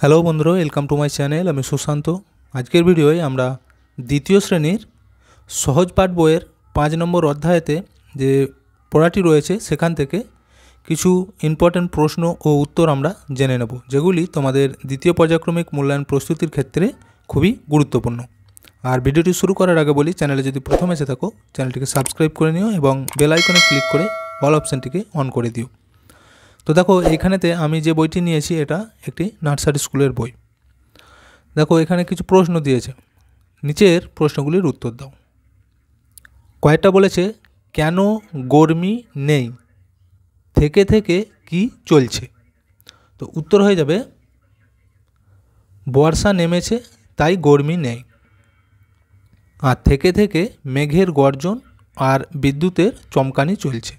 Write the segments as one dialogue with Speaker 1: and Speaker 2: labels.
Speaker 1: Hello বন্ধুরা, welcome to my channel. আমি সুশান্ত। আজকের ভিডিওয়ে আমরা দ্বিতীয় শ্রেণীর সহজ পাঠ বইয়ের 5 নম্বর অধ্যায়েতে যে পড়াটি রয়েছে সেখান থেকে কিছু ইম্পর্ট্যান্ট প্রশ্ন ও উত্তর আমরা জেনে নেব, যেগুলি তোমাদের দ্বিতীয় পর্যায়ক্রমিক মূল্যায়ন প্রস্তুতির ক্ষেত্রে খুবই গুরুত্বপূর্ণ। আর ভিডিওটি শুরু করার আগে বলি, চ্যানেলে যদি প্রথম এসে থাকো চ্যানেলটিকে সাবস্ক্রাইব করে নিও এবং বেল আইকনে ক্লিক করে অল অপশানটিকে অন করে দিও। তো দেখো, এইখানেতে আমি যে বইটি নিয়েছি এটা একটি নার্সারি স্কুলের বই। দেখো, এখানে কিছু প্রশ্ন দিয়েছে, নিচের প্রশ্নগুলির উত্তর দাও। কয়েকটা বলেছে, কেন গরমি নেই, থেকে থেকে কি চলছে? তো উত্তর হয়ে যাবে বর্ষা নেমেছে তাই গরমি নেই, আর থেকে থেকে মেঘের গর্জন আর বিদ্যুতের চমকানি চলছে।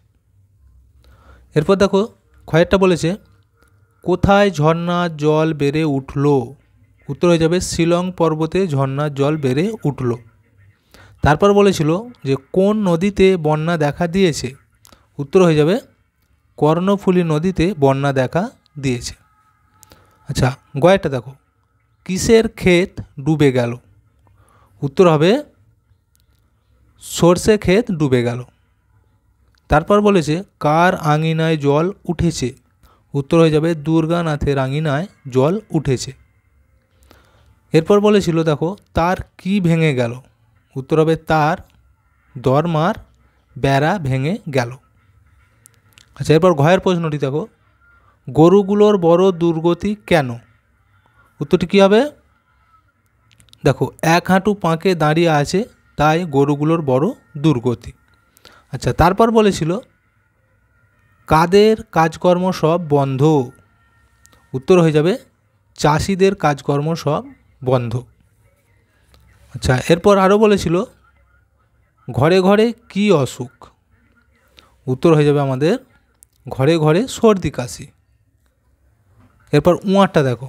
Speaker 1: এরপর দেখো, কয়েকটা বলেছে, কোথায় ঝর্ণার জল বেড়ে উঠল? উত্তর হয়ে যাবে শিলং পর্বতে ঝর্ণার জল বেড়ে উঠল। তারপর বলেছিল যে কোন নদীতে বন্যা দেখা দিয়েছে? উত্তর হয়ে যাবে কর্ণফুলী নদীতে বন্যা দেখা দিয়েছে। আচ্ছা, গয়েরটা দেখো, কিসের ক্ষেত ডুবে গেল? উত্তর হবে সর্ষে ক্ষেত ডুবে গেল। তারপর বলেছে কার আঙিনায় জল উঠেছে? উত্তর হয়ে যাবে দুর্গানাথের আঙিনায় জল উঠেছে। এরপর বলেছিল দেখো, তার কি ভেঙে গেল? উত্তর হবে তার দরমার বেড়া ভেঙে গেল। আচ্ছা, এরপর ঘয়ের প্রশ্নটি দেখো, গরুগুলোর বড় দুর্গতি কেন? উত্তরটি কী হবে? দেখো, এক হাঁটু পাঁকে দাঁড়িয়ে আছে তাই গরুগুলোর বড় দুর্গতি। আচ্ছা, তারপর বলেছিল কাদের কাজকর্ম সব বন্ধ? উত্তর হয়ে যাবে চাষিদের কাজকর্ম সব বন্ধ। আচ্ছা, এরপর আরও বলেছিল ঘরে ঘরে কি অসুখ? উত্তর হয়ে যাবে আমাদের ঘরে ঘরে সর্দি কাশি। এরপর উঁয়ারটা দেখো,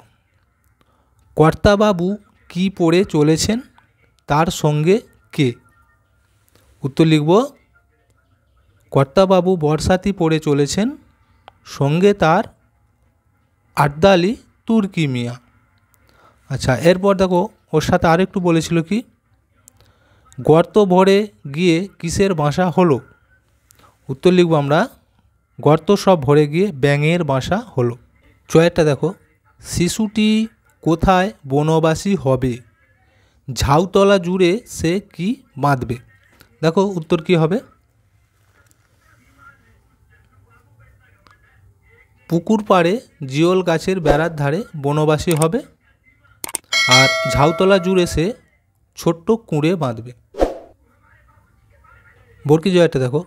Speaker 1: কর্তাবাবু কি পড়ে চলেছেন, তার সঙ্গে কে? উত্তর লিখব কর্তাবাবু বর্ষাতি পড়ে চলেছেন, সঙ্গে তার আড্ডালি তুর্কি মিয়া। আচ্ছা, এরপর দেখো, ওর সাথে আরেকটু বলেছিল কি, গর্ত ভরে গিয়ে কিসের বাসা হলো? উত্তর লিখব আমরা গর্ত সব ভরে গিয়ে ব্যাঙের বাসা হলো। চয়েরটা দেখো, শিশুটি কোথায় বনবাসী হবে? ঝাউতলা জুড়ে সে কি বাঁধবে? দেখো, উত্তর কি হবে? পুকুর পাড়ে জিওল গাছের বেড়ার ধারে বনবাসী হবে, আর ঝাউতলা জুড়ে সে ছোট্ট কুঁড়ে বাঁধবে। বরকি জয়টা দেখো,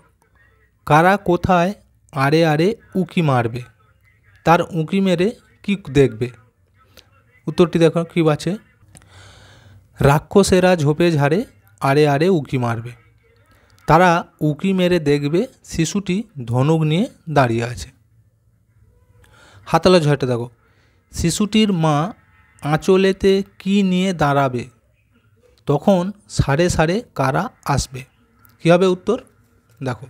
Speaker 1: কারা কোথায় আড়ে আড়ে উঁকি মারবে? তার উঁকি মেরে কি দেখবে? উত্তরটি দেখো কী আছে, রাক্ষসেরা ঝোপে ঝাড়ে আড়ে আড়ে উঁকি মারবে। তারা উঁকি মেরে দেখবে শিশুটি ধনুক নিয়ে দাঁড়িয়ে আছে। হাতলা ঝয়টা দেখো, শিশুটির মা আঁচলেতে কি নিয়ে দাঁড়াবে? তখন সাড়ে সাড়ে কারা আসবে? কী হবে উত্তর? দেখো,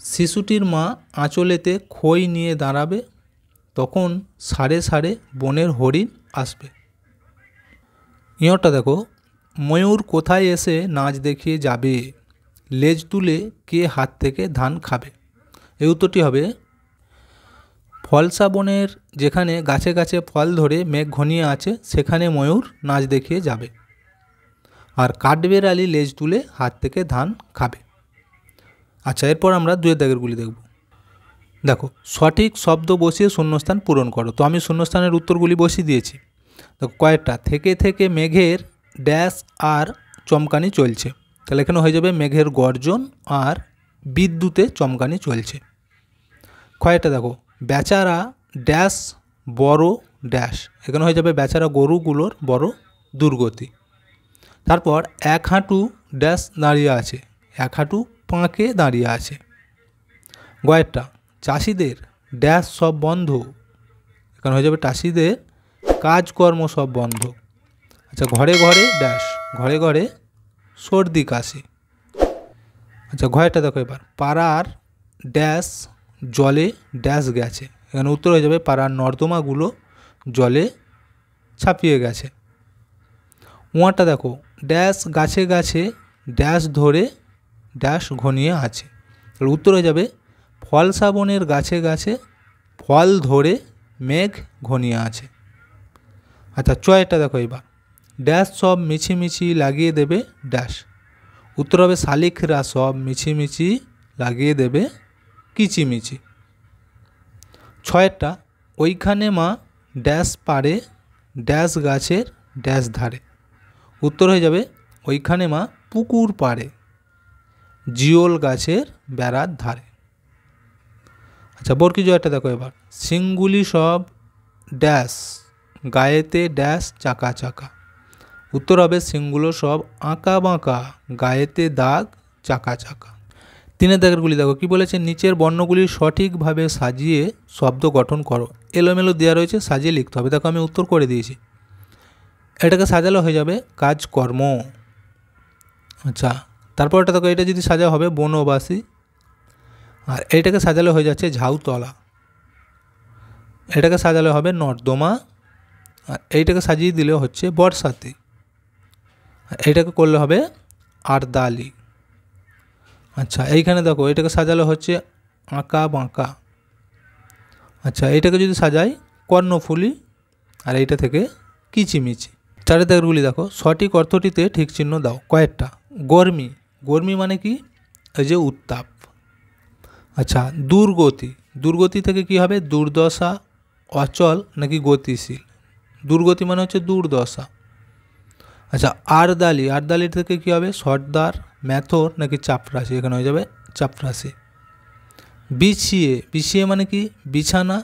Speaker 1: শিশুটির মা আঁচলেতে খই নিয়ে দাঁড়াবে, তখন সাড়ে সাড়ে বনের হরিণ আসবে। ইঁটা দেখো, ময়ূর কোথায় এসে নাচ দেখিয়ে যাবে? লেজ তুলে কে হাত থেকে ধান খাবে? এই উত্তরটি হবে ফলসা বনের যেখানে গাছে গাছে ফল ধরে মেঘ ঘনিয়ে আছে সেখানে ময়ূর নাচ দেখিয়ে যাবে, আর কাঠবেড়ালি লেজ তুলে হাত থেকে ধান খাবে। আচ্ছা, এরপর আমরা দুয়ের দাগেরগুলি দেখব। দেখো, সঠিক শব্দ বসিয়ে শূন্যস্থান পূরণ করো। তো আমি শূন্যস্থানের উত্তরগুলি বসিয়ে দিয়েছি। দেখো, কয়েকটা থেকে থেকে মেঘের ড্যাশ আর চমকানি চলছে, তাহলে এখানে হয়ে যাবে মেঘের গর্জন আর বিদ্যুতে চমকানি চলছে। কয়েকটা দেখো, বেচারা ড্যাশ বড় ড্যাশ, এখানে হয়ে যাবে বেচারা গরুগুলোর বড় দুর্গতি। তারপর এক হাঁটু ড্যাশ দাঁড়িয়ে আছে, এক হাঁটু পাঁকে দাঁড়িয়ে আছে। গয়েরটা চাষিদের ড্যাশ সব বন্ধ, এখানে হয়ে যাবে চাষিদের কাজকর্ম সব বন্ধ। আচ্ছা, ঘরে ঘরে ড্যাশ, ঘরে ঘরে সর্দি কাশি। আচ্ছা, ঘরেটা দেখো এবার, পাড়ার ড্যাশ জলে ড্যাশ গেছে। এখানে উত্তর হয়ে যাবে পাড়ার নর্দমাগুলো জলে ছাপিয়ে গেছে। ওয়াটা দেখো, ড্যাশ গাছে গাছে ড্যাশ ধরে ড্যাশ ঘনিয়ে আছে। তাহলে উত্তর হয়ে যাবে ফল শ্রাবণের গাছে গাছে ফল ধরে মেঘ ঘনিয়ে আছে। আচ্ছা চয়টা দেখো এবার, ড্যাশ সব মিছিমিছি লাগিয়ে দেবে ড্যাশ। উত্তর হবে শালিখরা সব মিছিমিছি লাগিয়ে দেবে কিচিমিচি। ছয়টা, ওইখানে মা ড্যাশ পারে ড্যাশ গাছের ড্যাশ ধারে। উত্তর হয়ে যাবে ওইখানে মা পুকুর পাড়ে জিওল গাছের বেড়ার ধারে। আচ্ছা বর্কি জয়টা দেখো এবার, সিংগুলি সব ড্যাশ গায়েতে ড্যাশ চাকা চাকা। উত্তর হবে সিংগুলো সব আঁকা বাঁকা গায়েতে দাগ চাকা চাকা। তিনের দাগেরগুলি দেখো কি বলেছে, নিচের বর্ণগুলি সঠিকভাবে সাজিয়ে শব্দ গঠন করো। এলোমেলো দেওয়া রয়েছে, সাজিয়ে লিখতে হবে। দেখো আমি উত্তর করে দিয়েছি, এটাকে সাজালে হয়ে যাবে কাজকর্ম। আচ্ছা তারপর এটা দেখো, এটা যদি সাজা হবে বনবাসী, আর এইটাকে সাজালে হয়ে যাচ্ছে ঝাউতলা, এটাকে সাজালে হবে নর্দমা, আর এইটাকে সাজিয়ে দিলে হচ্ছে বর্ষাতি, আর এইটাকে করলে হবে আরদালি। আচ্ছা এইখানে দেখো এটাকে সাজালে হচ্ছে আঁকা বাঁকা। আচ্ছা এইটাকে যদি সাজাই কর্ণফুলি, আর এইটা থেকে কিচিমিচি। চারের দাগেরগুলি দেখো, সঠিক অর্থটিতে ঠিক চিহ্ন দাও। কয়েকটা, গরমি, গরমি মানে কি, এই যে উত্তাপ। আচ্ছা দুর্গতি, দুর্গতি থেকে কি হবে দুর্দশা, অচল নাকি গতিশীল। দুর্গতি মানে হচ্ছে দুর্দশা। আচ্ছা আরদালি, আরদালির থেকে কি হবে সর্দার, ম্যাথর নাকি চাপরাশি, এখানে হয়ে যাবে চাপরাশি। বিছিয়ে, বিছিয়ে মানে কি বিছানা,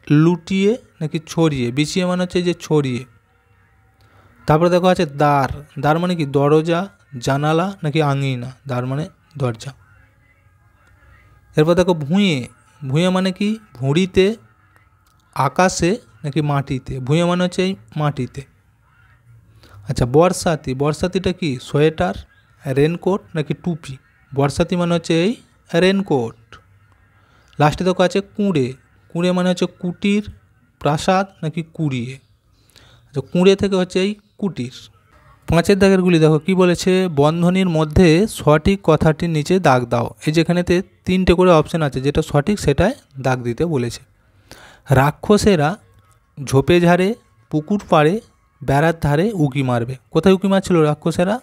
Speaker 1: লুটিয়ে নাকি ছড়িয়ে, বিছিয়ে মানে হচ্ছে যে ছড়িয়ে। তারপরে দেখো আছে দ্বার, দ্বার মানে কি দরজা, জানালা নাকি আঙিনা, দ্বার মানে দরজা। এরপর দেখো ভুঁয়ে, ভুঁয়ে মানে কি ভুঁড়িতে, আকাশে নাকি মাটিতে, ভুঁয়ে মানে হচ্ছে এই মাটিতে। আচ্ছা বর্ষাতি, বর্ষাতিটা কি সোয়েটার, রেনকোট নাকি টুপি, বর্ষাতি মানে হচ্ছে এই রেনকোট। লাস্টে দেখো আছে কুঁড়ে, কুঁড়ে মানে হচ্ছে কুটির, প্রাসাদ নাকি কুড়িয়ে। আচ্ছা কুঁড়ে থেকে হচ্ছে এই কুটির। পাঁচের দাগেরগুলি দেখো কি বলেছে, বন্ধনীর মধ্যে সঠিক কথাটির নিচে দাগ দাও। এই যেখানেতে তিনটে করে অপশান আছে, যেটা সঠিক সেটাই দাগ দিতে বলেছে। রাক্ষসেরা ঝোপে ঝাড়ে পুকুর পাড়ে বেড়ার ধারে উকি মারবে। কোথায় উকি মারছিল রাক্ষসেরা,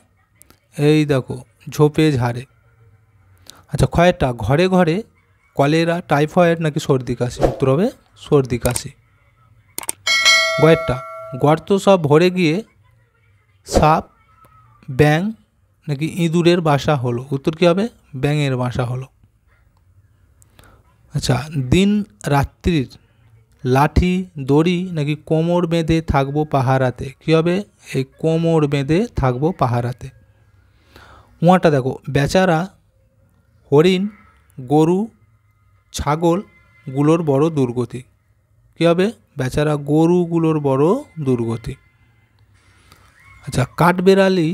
Speaker 1: এই দেখো ঝোপে ঝাড়ে। আচ্ছা ক্ষয়টা, ঘরে ঘরে কলেরা, টাইফয়েড নাকি সর্দি কাশি। উত্তর হবে সর্দি কাশি। গয়েরটা, গর্ত সব ভরে গিয়ে সাপ, ব্যাঙ নাকি ইঁদুরের বাসা হলো। উত্তর কী হবে ব্যাঙের বাসা হলো। আচ্ছা দিন রাত্রির লাঠি দড়ি নাকি কোমর বেঁধে থাকবো পাহারাতে, কী হবে এই কোমর বেঁধে থাকবো পাহারাতে। উঁয়াটা দেখো, বেচারা হরিণ গরু ছাগলগুলোর বড় দুর্গতি, কী হবে বেচারা গরুগুলোর বড় দুর্গতি। আচ্ছা কাঠবেড়ালি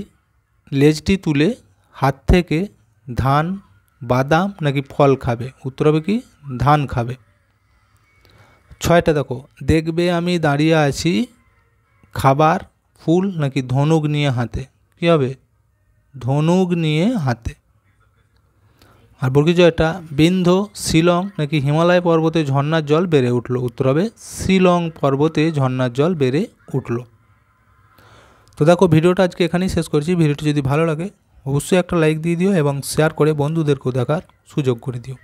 Speaker 1: লেজটি তুলে হাত থেকে ধান বাদাম নাকি ফল খাবে। উত্তর হবে কি ধান খাবে। ছয়টা দেখো, দেখবে আমি দাঁড়িয়ে আছি খাবার ফুল নাকি ধনুক নিয়ে হাতে, কী হবে ধনুক নিয়ে হাতে। আর বর্গীজয়টা, বিন্ধ্য শিলং নাকি হিমালয় পর্বতে ঝর্ণার জল বেড়ে উঠলো। উত্তর হবে শিলং পর্বতে ঝর্ণার জল বেড়ে উঠলো। তো দেখো ভিডিওটা আজকে এখানেই শেষ করছি। ভিডিওটি যদি ভালো লাগে অবশ্যই একটা লাইক দিয়ে দিও এবং শেয়ার করে বন্ধুদেরকেও দেখার সুযোগ করে দিও।